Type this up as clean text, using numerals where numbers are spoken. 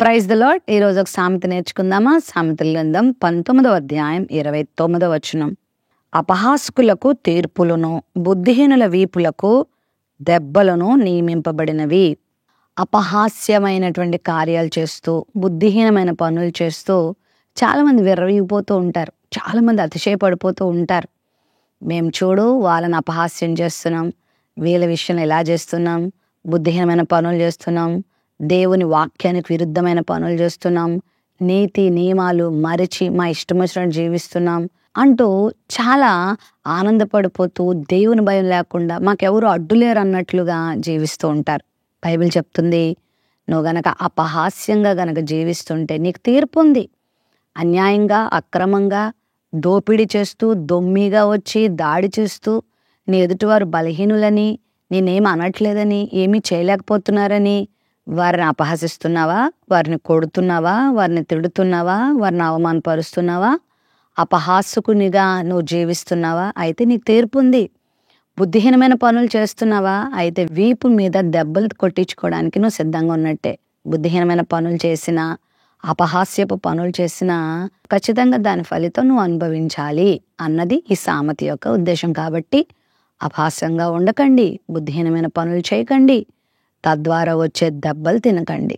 Praise the lord. ఈరోజు ఒక సామెత నేర్చుకుందామా? సామెతల గ్రంథం 19వ అధ్యాయం 29వ వచనం. అపహాసకులకు తీర్పులను, బుద్ధిహీనుల వీపులకు దెబ్బలను నియమింపబడినవి. అపహాస్యమైనటువంటి కార్యాలు చేస్తూ, బుద్ధిహీనమైన పనులు చేస్తూ చాలామంది విర్రవీగిపోతూ ఉంటారు. చాలామంది అతిశయపడిపోతూ ఉంటారు. మేము చూడు వాళ్ళని అపహాస్యం చేస్తున్నాం, వీళ్ళ విషయంలో ఇలా చేస్తున్నాం, బుద్ధిహీనమైన పనులు చేస్తున్నాం, దేవుని వాక్యానికి విరుద్ధమైన పనులు చేస్తున్నాం, నీతి నియమాలు మరిచి మా ఇష్టం వచ్చినట్టు జీవిస్తున్నాం అంటూ చాలా ఆనందపడిపోతూ దేవుని భయం లేకుండా మాకెవరు అడ్డులేరు అన్నట్లుగా జీవిస్తూ ఉంటారు. బైబిల్ చెప్తుంది, నువ్వు గనక అపహాస్యంగా గనక జీవిస్తుంటే నీకు తీర్పు ఉంది. అన్యాయంగా, అక్రమంగా, దోపిడీ చేస్తూ, దొమ్మిగా వచ్చి దాడి చేస్తూ, నీ ఎదుటివారు బలహీనులని, నేనేం అనట్లేదని, ఏమీ చేయలేకపోతున్నారని వారిని అపహసిస్తున్నావా? వారిని కొడుతున్నావా? వారిని తిడుతున్నావా? వారిని అవమానపరుస్తున్నావా? అపహాసకునిగా నువ్వు జీవిస్తున్నావా? అయితే నీకు తీర్పు ఉంది. బుద్ధిహీనమైన పనులు చేస్తున్నావా? అయితే వీపు మీద దెబ్బలు కొట్టించుకోవడానికి నువ్వు సిద్ధంగా ఉన్నట్టే. బుద్ధిహీనమైన పనులు చేసినా, అపహాస్యపు పనులు చేసినా ఖచ్చితంగా దాని ఫలితం నువ్వు అనుభవించాలి అన్నది ఈ సామెత యొక్క ఉద్దేశం. కాబట్టి అపహాస్యంగా ఉండకండి, బుద్ధిహీనమైన పనులు చేయకండి, తద్వారా వచ్చే దెబ్బలు తినకండి.